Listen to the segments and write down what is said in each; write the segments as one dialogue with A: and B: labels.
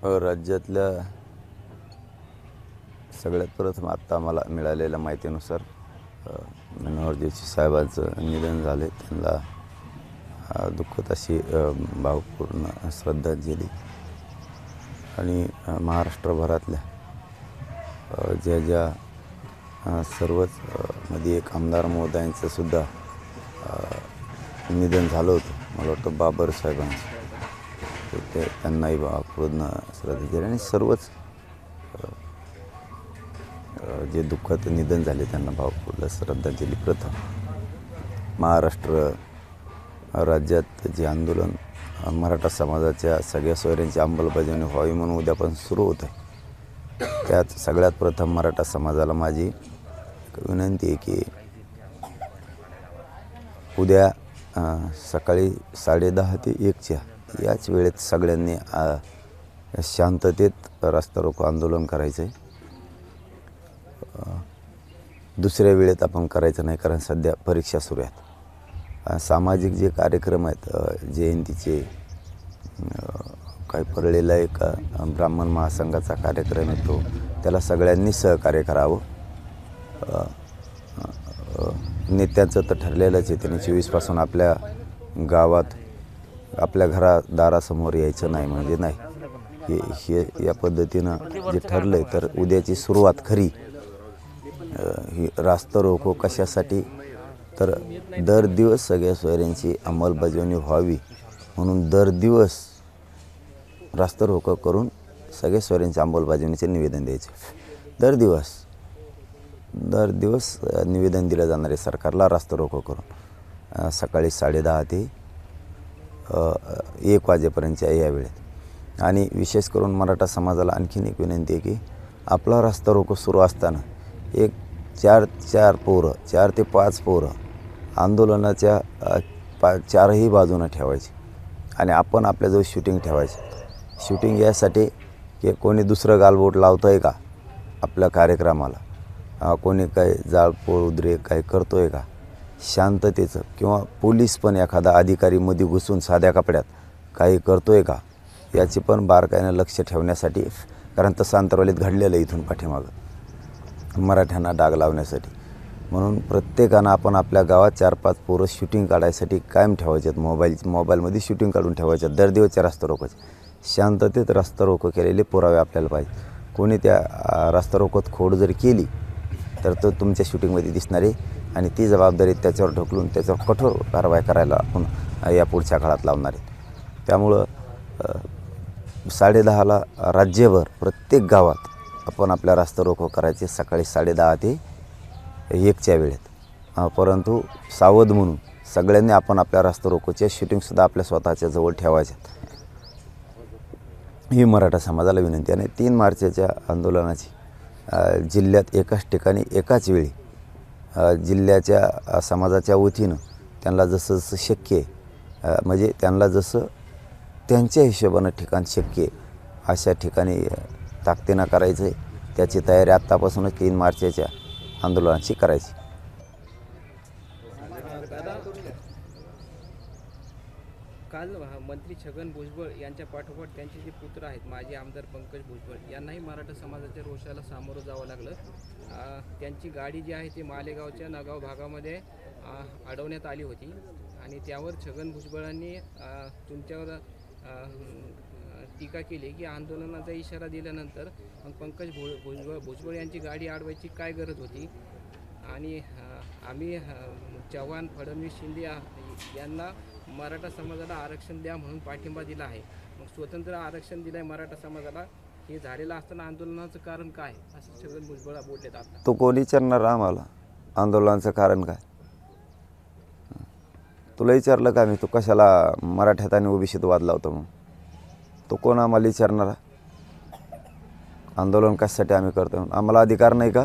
A: राज्यातल्या सगळ्यात प्रथम आत्ता मला मिळालेल्या माहितीनुसार मनोहर जोशी साहेबांचं निधन झाले. त्यांना दुःखद अशी भावपूर्ण श्रद्धांजली आणि महाराष्ट्रभरातल्या ज्या सर्वच मध्ये एक आमदार महोदयांचं सुद्धा निधन झालं होतं. मला वाटतं बाबर साहेबांचं, ते त्यांनाही भावपूर्ण श्रद्धांजली आणि सर्वच जे दुःखद निधन झाले त्यांना भावपूर्ण श्रद्धांजली. प्रथम महाराष्ट्र राज्यात जे आंदोलन मराठा समाजाच्या सगळ्या सोयऱ्यांची अंमलबजावणी व्हावी म्हणून उद्यापासून सुरू होत आहे, त्यात सगळ्यात प्रथम मराठा समाजाला माझी विनंती आहे की उद्या सकाळी 10:30 ते 1च्या याच वेळेत सगळ्यांनी शांततेत रास्ता रोको आंदोलन करायचं आहे. दुसऱ्या वेळेत आपण करायचं नाही, कारण सध्या परीक्षा सुरू आहेत. सामाजिक जे कार्यक्रम आहेत, जयंतीचे, काही परळीला एक ब्राह्मण महासंघाचा कार्यक्रम येतो, त्याला सगळ्यांनी सहकार्य करावं. नेत्यांचं तर ठरलेलंच आहे, त्यांनी 24पासून आपल्या गावात आपल्या दारासमोर यायचं नाही म्हणजे नाही. हे या पद्धतीनं जे ठरलं आहे, तर उद्याची सुरुवात खरी ही रास्ता रोको कशासाठी, तर दर दिवस सगळ्या सोयऱ्यांची अंमलबजावणी व्हावी म्हणून दर दिवस रास्ता रोको करून सगळ्या सोयऱ्यांच्या अंमलबजावणीचे निवेदन द्यायचे. दर दिवस निवेदन दिलं जाणार आहे सरकारला रास्ता रोको करून सकाळी 10:30 ते 1 वाजेपर्यंतच्या या वेळेत. आणि विशेष करून मराठा समाजाला आणखीन एक विनंती आहे की आपला रास्ता रोको सुरू असताना एक 4 ते 5 पोरं आंदोलनाच्या चारही बाजूनं ठेवायची आणि आपण आपल्याजवळ शूटिंग ठेवायचं. शूटिंग यासाठी की कोणी दुसरं गालबोट लावतं आहे का आपल्या कार्यक्रमाला, कोणी काही जाळपोळ उद्रेक काही करतो आहे का, शांततेचं, किंवा पोलीस पण एखादा अधिकारी मध्ये घुसून साध्या कपड्यात काही करतो आहे का, याची पण बारकाईनं लक्ष ठेवण्यासाठी, कारण तसं अंतरवालीत घडलेलं इथून पाठीमागं मराठ्यांना डाग लावण्यासाठी. म्हणून प्रत्येकानं आपण आपल्या गावात 4-5 पोरं शूटिंग काढायसाठी कायम ठेवायचे आहेत. मोबाईलमध्ये शूटिंग काढून ठेवायचे आहेत. दर दिवसच्या रास्ता रोकोचे शांततेत रास्ता रोको केलेले पुरावे आपल्याला पाहिजे. कोणी त्या रास्ता रोकोत खोड जरी केली तर तो तुमच्या शूटिंगमध्ये दिसणार आहे आणि ती जबाबदारी त्याच्यावर ढकलून त्याच्यावर कठोर कारवाई करायला आपण या पुढच्या काळात लावणार आहे. त्यामुळं 10:30ला राज्यभर प्रत्येक गावात आपण आपल्या रास्ता रोको करायचे सकाळी 10:30 ते 1च्या वेळेत. परंतु सावध म्हणून सगळ्यांनी आपण आपल्या रास्ता रोकोच्या शूटिंगसुद्धा आपल्या स्वतःच्या जवळ ठेवायच्यात, ही मराठा समाजाला विनंती. आणि 3 मार्चच्या आंदोलनाची जिल्ह्यात एकाच ठिकाणी एकाच वेळी जिल्ह्याच्या समाजाच्या वतीनं त्यांना जसं जसं शक्य आहे, म्हणजे त्यांना जसं त्यांच्या हिशोबानं ठिकाण शक्य आहे अशा ठिकाणी ताकदीनं करायचं आहे. त्याची तयारी आत्तापासूनच 3 मार्चच्या आंदोलनाची करायची.
B: काल मंत्री छगन भुजबळ यांच्या पाठोपाठ त्यांचे जे पुत्र आहेत माजी आमदार पंकज भुजबळ यांनाही मराठा समाजाच्या रोषाला सामोरं जावं लागलं. त्यांची गाडी जी आहे ती मालेगावच्या नगाव भागामध्ये अडवण्यात आली होती आणि त्यावर छगन भुजबळांनी तुमच्यावर टीका केली की आंदोलनाचा इशारा दिल्यानंतर मग पंकज भुजबळ यांची गाडी अडवायची काय गरज होती. आणि आम्ही चव्हाण, फडणवीस, शिंदे यांना मराठा समाजाला आरक्षण द्या म्हणून पाठिंबा दिला आहे. मग स्वतंत्र आरक्षण दिलं आहे मराठा समाजाला, हे झालेलं असताना आंदोलनाचं कारण काय, असं छगन भुजबळ बोललेत. आता
A: तो कोणी विचारणार आम्हाला आंदोलनाचं कारण काय? तुला विचारलं का मी, तू कशाला मराठ्यात आणि ओबीसीत वाद लावतो मग? तो कोण आम्हाला विचारणार? आंदोलन कशासाठी आम्ही करतो? आम्हाला अधिकार नाही का?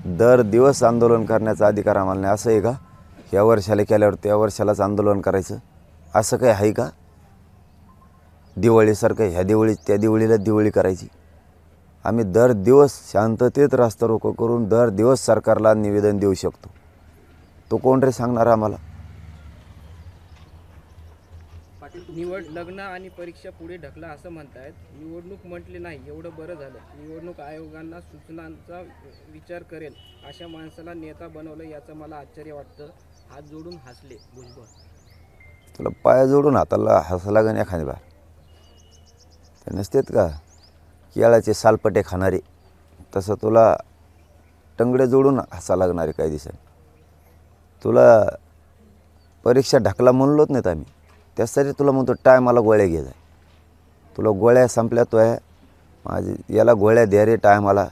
A: दर दिवस आंदोलन करण्याचा अधिकार आम्हाला नाही असं आहे का? या वर्षाला केल्यावर त्या वर्षालाच आंदोलन करायचं असं काही आहे का? दिवाळीसारखं ह्या दिवाळी त्या दिवाळीला दिवाळी करायची? आम्ही दर दिवस शांततेत रास्ता रोको करून दर दिवस सरकारला निवेदन देऊ शकतो. तो कोण रे सांगणार आम्हाला?
B: लग्न आणि परीक्षा पुढे ढकला असं म्हणतायत. निवडणूक म्हटले नाही एवढं बरं झालं. निवडणूक आयोगांना सूचनांचा विचार करेल अशा माणसाला नेता बनवलं याचं मला आश्चर्य वाटतं. हात जोडून हसले भुजबळ.
A: तुला पाय जोडून हाताला हसा लागेल एखादी बार. ते नसतेत का केळाचे सालपटे खाणारे, तसं तुला टंगडे जोडून हसा लागणारे काही दिवसांनी. तुला परीक्षा ढकला म्हणलोच नाहीत आम्ही, त्यासाठी तुला म्हणतो टायमाला गोळ्या घे जाय. तुला गोळ्या संपल्या तो आहे माझी, याला गोळ्या द्या रे टायमाला.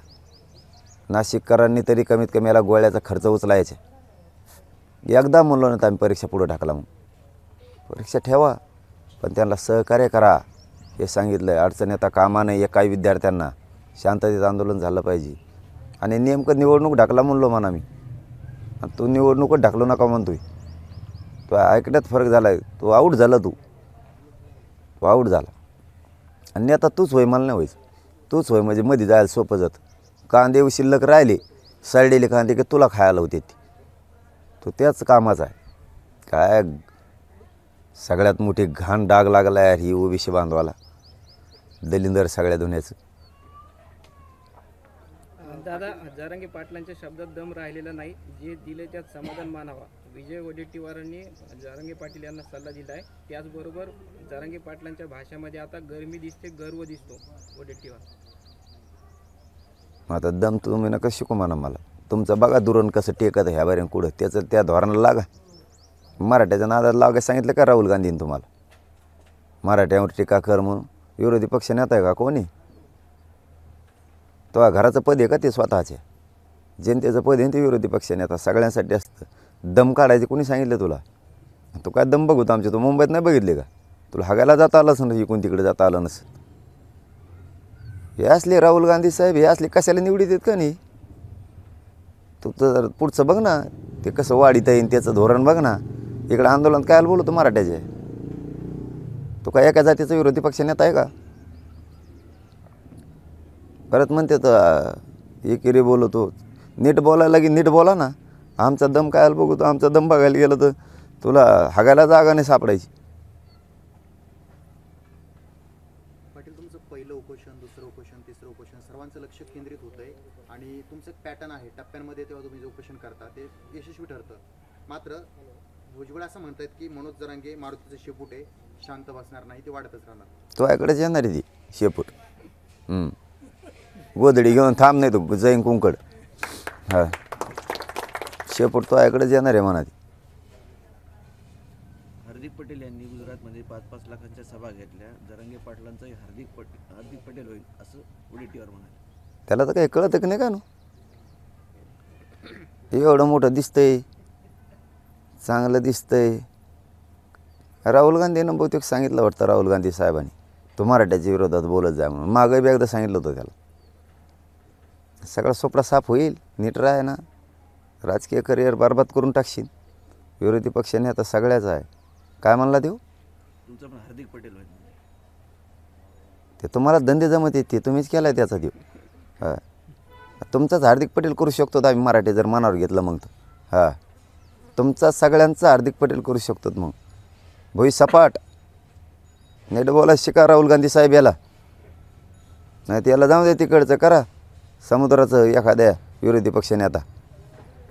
A: नाशिककरांनी तरी कमीत कमी याला गोळ्याचा खर्च उचलायचा. एकदा म्हणलो नाही तर आम्ही परीक्षा पुढं ढकला म्हणून. परीक्षा ठेवा पण त्यांना सहकार्य करा हे सांगितलं आहे. अडचण येता कामा नये काही विद्यार्थ्यांना. शांततेत आंदोलन झालं पाहिजे. आणि नेमकं निवडणूक ढकला म्हणलो म्हणा मी, आणि तू निवडणूकच ढकलू नका म्हणतोय. तो ऐकण्यात फरक झाला आहे. तू आऊट झाला, तू आऊट झाला. आणि आता तूच होय मला नाही व्हायचं. तूच होय म्हणजे मध्ये जायला सोपं जातं. कांदे शिल्लक राहिले सडलेले कांदे की तुला खायला होते ते. तो त्याच कामाचा आहे. काय सगळ्यात मोठी घाण डाग लागला यार ही ओबीसी बांधवाला, दलिंदर सगळ्या दुनियाचं.
B: दादा, जरांगे पाटलांच्या शब्दात दम राहिलेला नाही. जे दिले त्यात समाधान मानावा. विजय वडेट्टीवारांनी जरांगे पाटील यांना सल्ला दिला आहे. त्याचबरोबर जरांगे पाटलांच्या भाषेमध्ये आता गरमी दिसते, गर्व दिसतो. वडेट्टीवार
A: आता दम तुम्ही नका शिकू म्हणा मला. तुमचं बघा दुरण कसं टेकत ह्या बारीन कुठं, त्याचं त्या धोरणाला लागा. मराठ्याच्या नादात लागायला सांगितलं का राहुल गांधींनी तुम्हाला? मराठ्यावर टीका कर म्हणून विरोधी पक्ष नेता आहे का कोणी? तो घराचं पद आहे का ते स्वतःचे? जनतेचं पद आहे ते विरोधी पक्ष नेता सगळ्यांसाठी असतं. दम काढायचे कोणी सांगितलं तुला? तू काय दम बघतो आमचे? तू मुंबईत नाही बघितले का? तुला हागायला जाता आलं असं इकडून तिकडे जाता आलं नसं. हे असले राहुल गांधी साहेब हे असले कशाला निवडीत आहेत का नाही? तू तर पुढचं बघ ना, ते कसं वाढीत येईन त्याचं धोरण बघ ना. इकडं आंदोलन काय बोलतो मराठ्याचे? तो काय एका जातीचा विरोधी पक्ष नेता आहे का? परत म्हणते तर एकेरी बोलतो. नीट बोलायला की नीट बोला ना. आमचा दम काय बघतो? आमचा दम बघायला गेलं तर तुला हागायला जागा नाही सापडायची.
C: पाटील, तुमचं पहिलं उपोषण, दुसरं उपोषण, तिसरं उपोषण सर्वांचं लक्ष केंद्रित होतं आहे आणि तुमचं पॅटर्न आहे टप्प्यांमध्ये तेव्हा तुम्ही जे उपोषण करता ते यशस्वी ठरतं. मात्र भुजबळ असं म्हणतात की मनोज जरांगे मारुतीचं शेपूट आहे, शांत बसणार नाही, ते वाढतच राहणार.
A: तो याकडेच येणार आहे ती शेपूट. गोधडी घेऊन थांब नाही तो जैन कुंकड. हां, शेपूट तो याकडेच येणार आहे म्हणा ती.
D: हार्दिक पटेल यांनी गुजरातमध्ये 5-5 लाखांच्या सभा घेतल्या. जरांगे पाटलांचाही हार्दिक पटेल होईल असं वडेट्टीवार म्हणाले.
A: त्याला तर काही कळतं की नाही का? एवढं मोठं दिसतंय, चांगलं दिसतंय. राहुल गांधीनं बहुतेक सांगितलं वाटतं, राहुल गांधी साहेबांनी तो मराठ्याच्या विरोधात बोलत जा म्हणून. मागं बी एकदा सांगितलं होतं त्याला. सगळा सोपडा साफ होईल, नीट राह ना. राजकीय करिअर बरबाद करून टाकशील. विरोधी पक्षाने आता सगळ्याच आहे. काय म्हणला देऊ?
D: तुमचं पण हार्दिक पटेल होईल.
A: ते तुम्हाला धंदे जमत येते, तुम्हीच केला आहे त्याचा देऊ. हां, तुमचाच हार्दिक पटेल करू शकतो आम्ही मराठी जर मनावर घेतलं मग. हां, तुमचा सगळ्यांचा हार्दिक पटेल करू शकतो मग. भोई सपाट नीट बोला शिका राहुल गांधी साहेब याला. नाही त्याला जाऊ दे तिकडचं करा समुद्राचं एखाद्या विरोधी पक्ष नेता.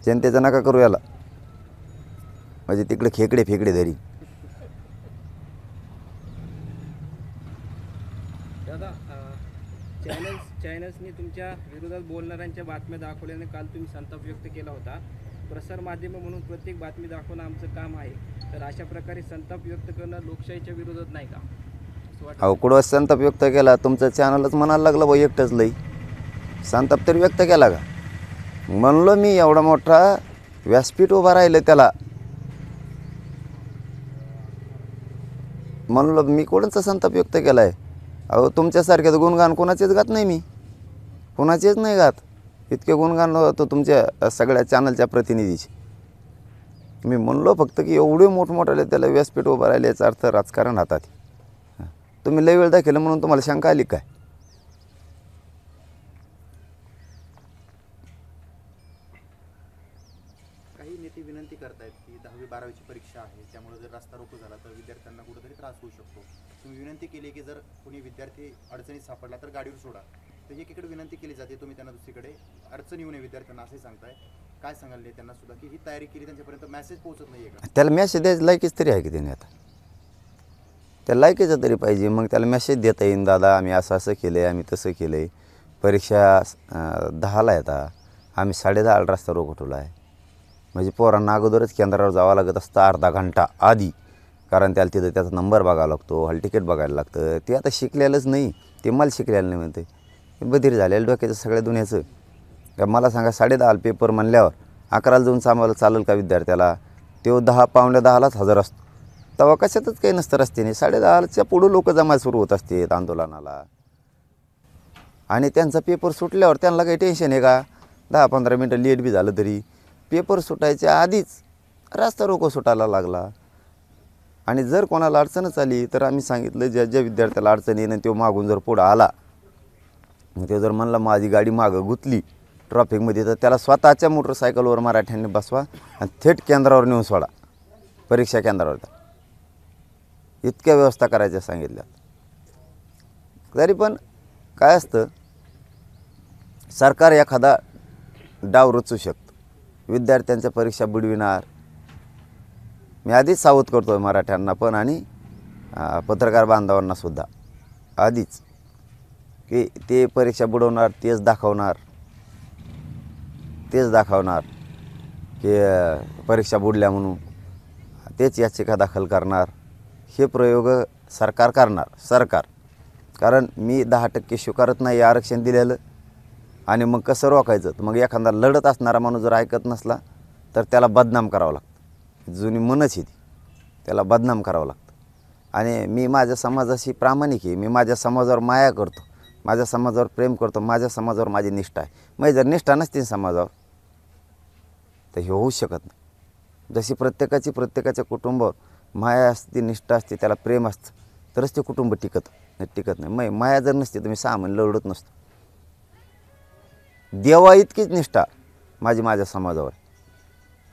A: जनतेचं नका करू याला, म्हणजे तिकडे खेकडे फेकडे धरी.
B: दादा, चॅनल्सनी तुमच्या विरोधात बोलणाऱ्यांच्या बातम्या दाखवल्याने काल तुम्ही संताप व्यक्त केला होता. प्रसारमाध्यमं म्हणून प्रत्येक बातमी दाखवणं आमचं काम आहे. तर अशा प्रकारे संताप व्यक्त करणं लोकशाहीच्या विरोधात नाही का असं वाटतं?
A: अहो कुठं संताप व्यक्त केला? तुमचं चॅनलच म्हणायला लागलं बा एकटंच लई. संताप तरी व्यक्त केला का? म्हणलो मी एवढा मोठा व्यासपीठ उभा राहिलं त्याला. म्हणलो मी कोणाचा संताप व्यक्त केला आहे? अहो तुमच्यासारख्याचं गुणगान कोणाचेच गात नाही मी, कोणाचेच नाही गात. इतके गुणगान होतो तुमच्या सगळ्या चॅनलच्या प्रतिनिधीचे. मी म्हणलो फक्त की एवढे मोठमोठाले त्याला व्यासपीठ उभं राहिले याचा अर्थ राजकारण हातात. तुम्ही लई वेळ दाखवलं म्हणून तुम्हाला शंका आली काय?
C: काही नेते विनंती करतायत की 10वी 12वीची परीक्षा आहे त्यामुळे जर रस्ता रोको झाला तर विद्यार्थ्यांना कुठेतरी त्रास होऊ शकतो. तुम्ही विनंती केली की जर कोणी विद्यार्थी अडचणीत सापडला तर गाडीवर सोडा. तर एकीकडे विनंती केली जाते, तुम्ही त्यांना दुसरीकडे अडचण येऊ नये विद्यार्थ्यांना असे सांगताय. काय सांगाल त्यांना सुद्धा की ही तयारी केली, त्यांच्यापर्यंत मेसेज पोहोचत नाही का?
A: त्याला मेसेज द्यायचं लायकीच तरी आहे की त्याने आता, त्याला लायकीचं तरी पाहिजे. मग त्याला मेसेज देता येईन, दादा आम्ही असं असं केलं आहे, आम्ही तसं केलं आहे, परीक्षा 10ला येतात, आम्ही 10:30 रस्ता रोको ठेवला आहे. म्हणजे पोरांना अगोदरच केंद्रावर जावं लागत असतं अर्धा घंटा आधी, कारण त्याला तिथं त्याचा नंबर बघावा लागतो, हॉल तिकीट बघायला लागतं. ते आता शिकलेलंच नाही, ते मला शिकलेलं नाही म्हणते, बधीर झालेलं डोक्याचं सगळ्या दुनियाचं. का मला सांगा 10:30 पेपर म्हणल्यावर 11ला जाऊन सामाला चालेल का विद्यार्थ्याला? तो 10 पावणे 10लाच हजर असतो. तेव्हा कशातच काही नसतं रस्त्याने. 10:30च्या पुढं लोक जमा सुरू होत असतात आंदोलनाला. आणि त्यांचा पेपर सुटल्यावर त्यांना काही टेन्शन आहे का? 10-15 मिनटं लेट बी झालं तरी पेपर सुटायच्या आधीच रस्ता रोको सुटायला लागला. आणि जर कोणाला अडचणच आली तर आम्ही सांगितलं, ज्या विद्यार्थ्याला अडचण येईन तो मागून जर पुढं आला, मग ते जर म्हणलं माझी गाडी मागं गुंतली ट्रॉफिकमध्ये, तर त्याला स्वतःच्या मोटरसायकलवर मराठ्यांनी बसवा आणि थेट केंद्रावर नेऊन सोडा, परीक्षा केंद्रावर. इतक्या व्यवस्था करायच्या सांगितल्या. तरी पण काय असतं, सरकार एखादा डाव रचू शकतं, विद्यार्थ्यांच्या परीक्षा बुडविणार. मी आधीच सावध करतो आहे मराठ्यांना पण आणि पत्रकार बांधवांनासुद्धा आधीच, की ते परीक्षा बुडवणार, तेच दाखवणार की परीक्षा बुडल्या म्हणून तेच याचिका दाखल करणार. हे प्रयोग सरकार करणार. कारण मी 10% स्वीकारत नाही आरक्षण दिलेलं. आणि मग कसं रोखायचं? तर मग एखादा लढत असणारा माणूस जर ऐकत नसला तर त्याला बदनाम करावं लागतं. जुनी मनच आहे ती, त्याला बदनाम करावं लागतं. आणि मी माझ्या समाजाशी प्रामाणिक आहे, मी माझ्या समाजावर माया करतो, माझ्या समाजावर प्रेम करतो, माझ्या समाजावर माझी निष्ठा आहे. मग जर निष्ठा नसते समाजावर तर हे होऊच शकत नाही. जशी प्रत्येकाच्या कुटुंबावर माया असते, निष्ठा असते, त्याला प्रेम असतं, तरच ते कुटुंब टिकत नाही. मग माया जर नसते तर मी 6 महिने लढत नसतो. देवा इतकीच निष्ठा माझ्या समाजावर,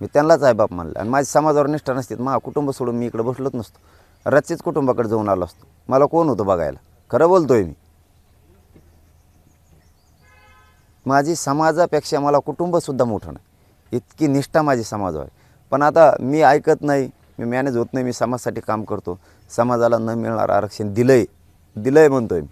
A: मी त्यांनाच आहे बाप मानलं. आणि माझ्या समाजावर निष्ठा नसते तर माझं कुटुंब सोडून मी इकडे बसलोच नसतो, रच्चीच कुटुंबाकडे जाऊन आलो असतो. मला कोण होतं बघायला? खरं बोलतोय मी. माझी समाजापेक्षा मला कुटुंबसुद्धा मोठं नाही, इतकी निष्ठा माझी समाजावर आहे. पण आता मी ऐकत नाही, मी मॅनेज होत नाही. मी समाजासाठी काम करतो, समाजाला न मिळणारं आरक्षण दिलंय म्हणतोय मी.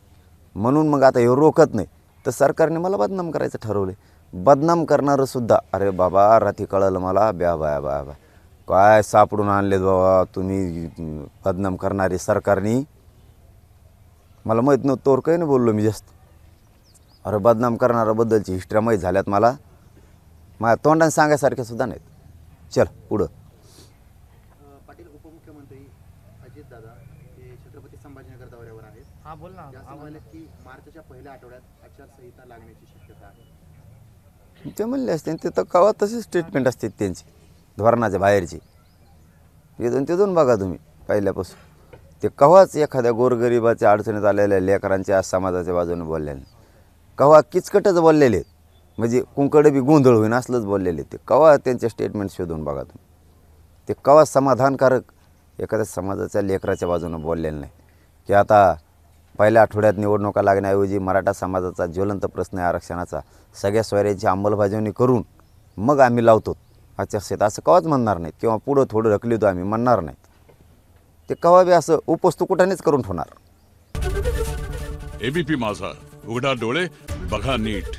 A: म्हणून मग आता हे रोखत नाही तर सरकारने मला बदनाम करायचं ठरवलं. बदनाम करणारं सुद्धा, अरे बाबा रात्री कळलं मला, बा काय सापडून आणलेत बाबा तुम्ही बदनाम करणारे सरकारने. मला माहीत नव्हतं, तोर काही नाही बोललो मी जास्त. अरे बदनाम करणाऱ्याबद्दलची हिस्ट्री माहीत झाल्यात मला, माझ्या तोंडाने सांगायसारख्या सुद्धा नाहीत. चल पुढं.
C: पाटील, उपमुख्यमंत्री अजितदादा हे छत्रपती संभाजीनगर दौऱ्यावर आहेत.
B: हां बोल ना.
C: ते असं म्हणाले की मार्चच्या पहिल्या आठवड्यात आचारसंहिता लागण्याची शक्यता आहे.
A: ते म्हणले असते, ते तर कवा तशी स्टेटमेंट असते त्यांची धोरणाच्या बाहेरची. तिथून बघा तुम्ही पहिल्यापासून ते कवाच एखाद्या गोरगरिबाच्या अडचणीत आलेल्या लेकरांच्या समाजाच्या बाजूने बोललेले, कवा किचकटच बोललेले, म्हणजे कुंकडे बी गोंधळ होईन असलंच बोललेले. ते कवा त्यांचे स्टेटमेंट शोधून बघा तुम्ही. ते कवा समाधानकारक एखाद्या समाजाच्या लेकराच्या बाजूने बोललेलं नाही. की आता पहिल्या आठवड्यात निवडणुका लागण्याऐवजी मराठा समाजाचा ज्वलंत प्रश्न आहे आरक्षणाचा, सगळ्या सोयऱ्यांची अंमलबजावणी करून मग आम्ही लावतो आचारसंहिता, असं कवाच म्हणणार नाहीत. किंवा पुढं थोडं ढकलतो आम्ही म्हणणार नाहीत. ते कवा बी असं उपस्तुकुटानेच करून ठेवणार.
E: एबीपी माझा, उघडा डोळे बघा नीट.